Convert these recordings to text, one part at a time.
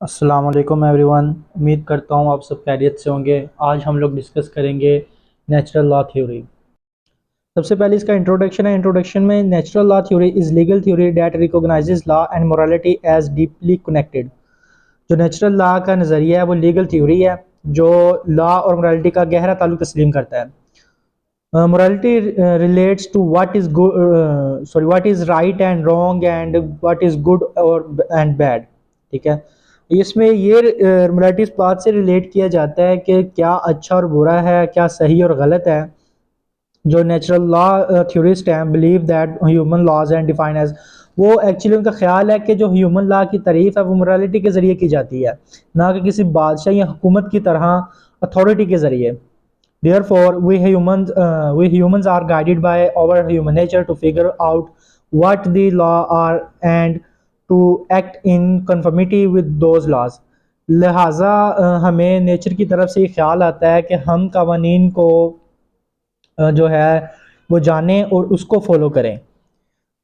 अस्सलाम वालेकुम एवरीवन। उम्मीद करता हूँ आप सब खैरियत से होंगे। आज हम लोग डिस्कस करेंगे नेचुरल लॉ थ्योरी। सबसे पहले इसका इंट्रोडक्शन है। इंट्रोडक्शन में natural law theory is legal theory that recognises law and morality as deeply connected. जो नेचुरल लॉ का नज़रिया है वो लीगल थ्योरी है जो लॉ और मोरालिटी का गहरा ताल्लुक तस्लीम करता है। Morality relates to what is good, what is right and wrong and what is good or and bad। ठीक है, इसमें ये मोरालिटी इस बात से रिलेट किया जाता है कि क्या अच्छा और बुरा है, क्या सही और गलत है। जो नेचुरल लॉ थ्योरिस्ट हैं believe that human laws and define as, वो एक्चुअली उनका ख्याल है कि जो ह्यूमन लॉ की तारीफ है वो मोरालिटी के ज़रिए की जाती है, ना कि किसी बादशाह या हुकूमत की तरह अथॉरिटी के ज़रिए। Therefore, we humans are guided by our human nature to figure out what the law are and to act in conformity with those laws। लिहाजा हमें नेचर की तरफ से ये ख्याल आता है कि हम कवानीन को जो है वो जानें और उसको फॉलो करें।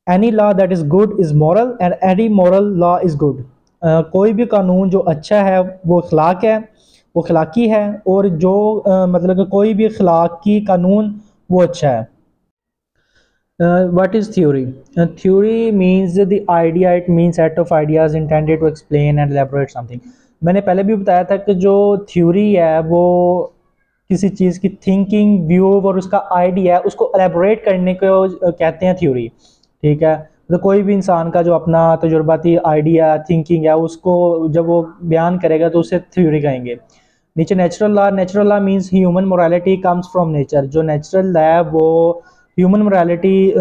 Any law that is good is moral and any moral law is good. कोई भी कानून जो अच्छा है वो अखलाक है, वो अखलाकी है, और जो मतलब कि कोई भी अखलाकी कानून वो अच्छा है। What is theory? Theory means the idea, it means set of ideas intended to explain and elaborate something। मैंने पहले भी बताया था कि जो थ्योरी है वो किसी चीज़ की थिंकिंग, व्यू और उसका आइडिया है उसको एलेबोरेट करने को कहते हैं थ्योरी। ठीक है, तो कोई भी इंसान का जो अपना तजुर्बाती आइडिया, थिंकिंग है, उसको जब वो बयान करेगा तो उसे थ्योरी कहेंगे। नीचे natural law means human morality comes from nature. जो नेचुरल है वो ह्यूमन मोरालिटी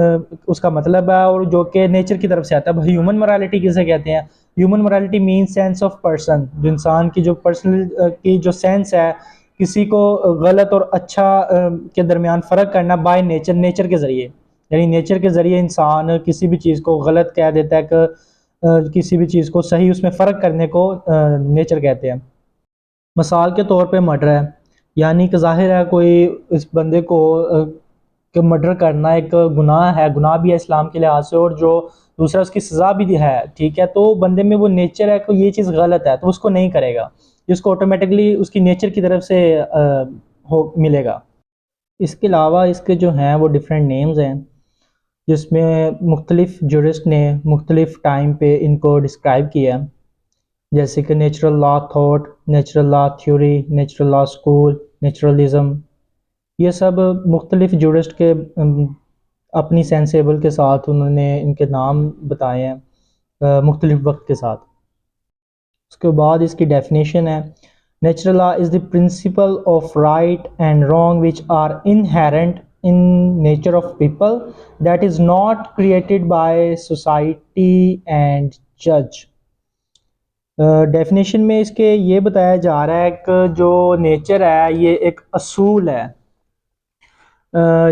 उसका मतलब है, और जो कि नेचर की तरफ से आता है। ह्यूमन मोरालिटी किसे कहते हैं? Human morality means sense of person, जो इंसान की जो पर्सनल की जो सेंस है, किसी को गलत और अच्छा के दरमियान फ़र्क करना बाय नेचर, नेचर के ज़रिए। यानी नेचर के ज़रिए इंसान किसी भी चीज़ को गलत कह देता है कि किसी भी चीज़ को सही उसमें फ़र्क करने को नेचर कहते हैं। मिसाल के तौर पे मर्डर है, यानी कि ज़ाहिर है कोई इस बंदे को कि मर्डर करना एक गुनाह है, गुनाह भी है इस्लाम के लिहाज से, और जो दूसरा उसकी सज़ा भी है। ठीक है, तो बंदे में वो नेचर है कि ये चीज़ गलत है तो उसको नहीं करेगा, जिसको ऑटोमेटिकली उसकी नेचर की तरफ से हो मिलेगा। इसके अलावा इसके जो हैं वो डिफरेंट नेम्स हैं, जिसमें मुख्तलिफ जूरिस्ट ने मुख्तलिफ टाइम पे इनको डिस्क्राइब किया, जैसे कि natural law thought, natural law theory, natural law school, naturalism. ये सब मुख्तलिफ जूरिस्ट के अपनी सेंसेबल के साथ उन्होंने इनके नाम बताए हैं मुख्तलिफ वक्त के साथ। उसके बाद इसकी डेफिनेशन है, natural law is the principle of right and wrong which are inherent in nature of people that is not created by society and जज। डेफिनेशन में इसके ये बताया जा रहा है कि जो नेचर है ये एक असूल है।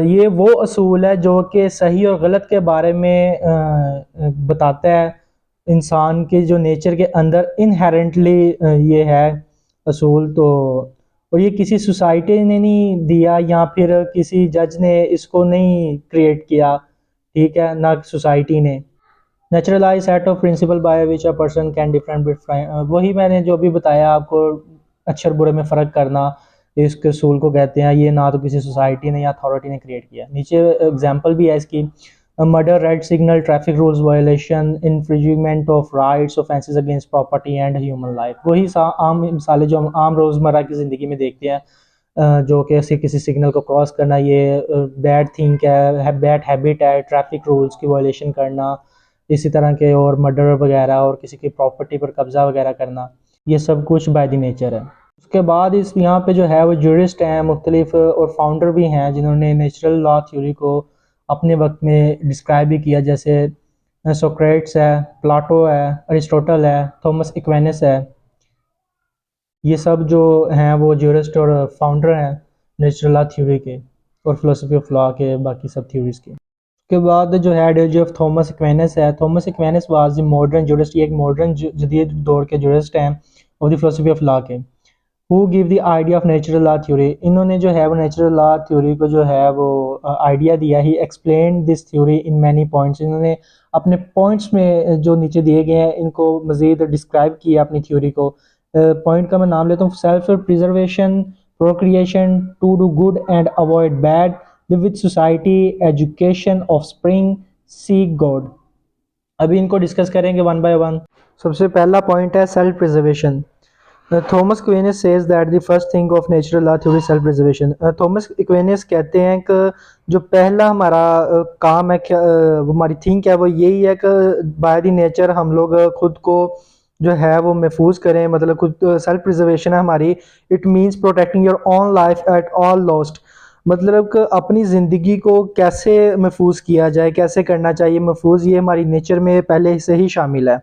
ये वो असूल है जो कि सही और गलत के बारे में बताता है। इंसान के जो नेचर के अंदर इनहेरेंटली ये है असूल। तो और ये किसी सोसाइटी ने नहीं दिया या फिर किसी जज ने इसको नहीं क्रिएट किया। ठीक है, ना सोसाइटी ने। Neutralise set of principal by which a person can different between, वही मैंने जो भी बताया आपको, अच्छे और बुरे में फ़र्क करना, इसके असूल को कहते हैं। ये ना तो किसी सोसाइटी ने या अथॉरिटी ने क्रिएट किया। नीचे एग्जांपल भी है इसकी, murder, red signal, traffic rules violation, infringement of rights, offences against property and human life. वही आम मिसालें जो हम आम रोज़मर्रा की ज़िंदगी में देखते हैं, जो कि ऐसे किसी सिग्नल को क्रॉस करना, ये बैड थिंक है, बैड हैबिट है, ट्रैफिक रूल्स की वायलेशन करना, इसी तरह के, और मर्डर वगैरह, और किसी की प्रॉपर्टी पर कब्ज़ा वगैरह करना, ये सब कुछ बाय द नेचर है। उसके बाद इस यहाँ पे जो है वो जूरिस्ट हैं मुख्तलिफ, और फाउंडर भी हैं जिन्होंने नेचुरल लॉ थ्योरी को अपने वक्त में डिस्क्राइब भी किया, जैसे सोक्रेट्स है, प्लाटो है, अरिस्टोटल है, थॉमस एक्वेनिस है। ये सब जो हैं वो जूरिस्ट और फाउंडर हैं नेचुरल लॉ थ्योरी के और फिलोसफी ऑफ लॉ के, बाकी सब थ्योरीज के। उसके बाद जो है आइडियोलॉजी ऑफ थॉमस एक्वेनिस है। Thomas Aquinas was the modern jurist, ये एक मॉडर्न जदीद दौर के जूरिस्ट हैं और द फिलोसफी ऑफ लॉ के। Who give the idea of natural law theory, इन्होंने जो है वो नेचुरल लॉ थ्योरी को जो है वो आइडिया दिया। He explain this theory in many points, इन्होंने अपने पॉइंट्स में जो नीचे दिए गए हैं इनको मज़ीद डिस्क्राइब किया अपनी थ्योरी को। पॉइंट का मैं नाम लेता हूँ। Self preservation, procreation, to do good and avoid bad, live with society, education, offspring, seek God. अभी इनको डिस्कस करेंगे वन बाय वन। सबसे पहला पॉइंट है self preservation. Thomas Aquinas says that the first thing of natural law theory self preservation. Thomas Aquinas कहते हैं कि जो पहला हमारा काम है, हमारी थिंक है, वो यही है कि बाय द नेचर हम लोग खुद को जो है वो महफूज करें, मतलब खुद सेल्फ प्रिजर्वेशन है हमारी। It means protecting your own life at all lost, मतलब कि अपनी ज़िंदगी को कैसे महफूज किया जाए, कैसे करना चाहिए महफूज, ये हमारी नेचर में पहले से ही शामिल है।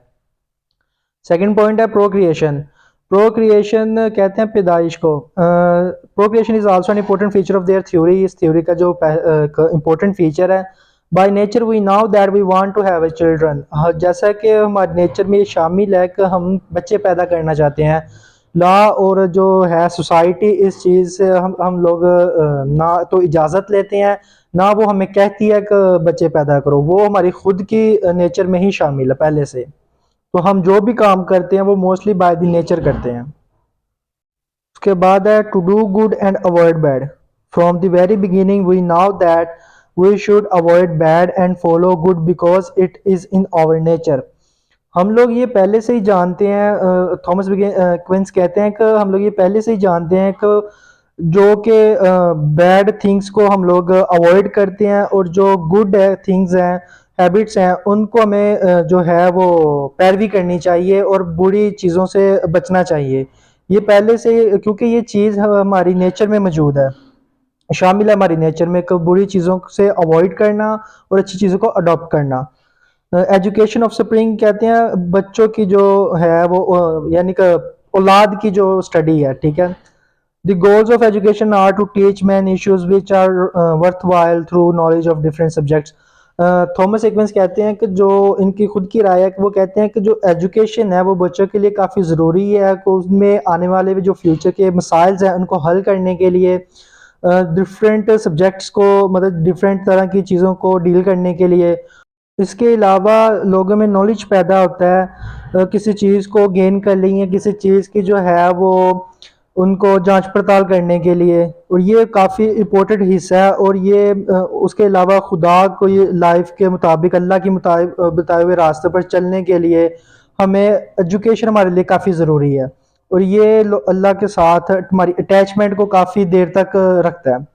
सेकंड पॉइंट है प्रोक्रिएशन। प्रोक्रिएशन कहते हैं पैदाइश को। Procreation is also an important feature of their theory, इस थ्योरी का जो इंपॉर्टेंट फीचर है। By nature we know that we want to have a children, जैसा कि हमारे नेचर में शामिल है कि हम बच्चे पैदा करना चाहते हैं। लॉ और जो है सोसाइटी इस चीज़ से हम लोग ना तो इजाज़त लेते हैं, ना वो हमें कहती है कि बच्चे पैदा करो, वो हमारी खुद की नेचर में ही शामिल है पहले से। तो हम जो भी काम करते हैं वो मोस्टली बाय द नेचर करते हैं। उसके बाद है to do good and avoid bad. From the very beginning we know that we should avoid bad and follow good because it is in our nature. हम लोग ये पहले से ही जानते हैं, थॉमस क्विंस कहते हैं कि हम लोग ये पहले से ही जानते हैं कि जो कि बैड थिंग्स को हम लोग अवॉइड करते हैं और जो गुड थिंग्स हैं, हैबिट्स हैं, उनको हमें जो है वो पैरवी करनी चाहिए और बुरी चीज़ों से बचना चाहिए। ये पहले से, क्योंकि ये चीज़ हमारी नेचर में मौजूद है, शामिल है हमारी नेचर में कि बुरी चीज़ों से अवॉइड करना और अच्छी चीज़ों को अडॉप्ट करना। एजुकेशन ऑफ स्प्रिंग कहते हैं बच्चों की जो है वो यानी कि औलाद की जो स्टडी है, ठीक है। The goals of education are to teach men issues which are worthwhile through knowledge of different subjects. Thomas Aquinas कहते हैं कि जो इनकी खुद की राय है, वो कहते हैं कि जो एजुकेशन है वो बच्चों के लिए काफ़ी ज़रूरी है, कि उसमें आने वाले जो फ्यूचर के मसाइल्स हैं उनको हल करने के लिए, डिफरेंट सब्जेक्ट्स को, मतलब डिफरेंट तरह की चीज़ों को डील करने के लिए। इसके अलावा लोगों में नॉलेज पैदा होता है, किसी चीज़ को गेन कर लेंगे, किसी चीज़ की जो है वो उनको जांच पड़ताल करने के लिए, और ये काफ़ी इम्पोर्टेंट हिस्सा है। और ये उसके अलावा खुदा को ये लाइफ के मुताबिक, अल्लाह के मुताबिक बताए हुए रास्ते पर चलने के लिए हमें एजुकेशन हमारे लिए काफ़ी ज़रूरी है। और ये अल्लाह के साथ हमारी अटैचमेंट को काफ़ी देर तक रखता है।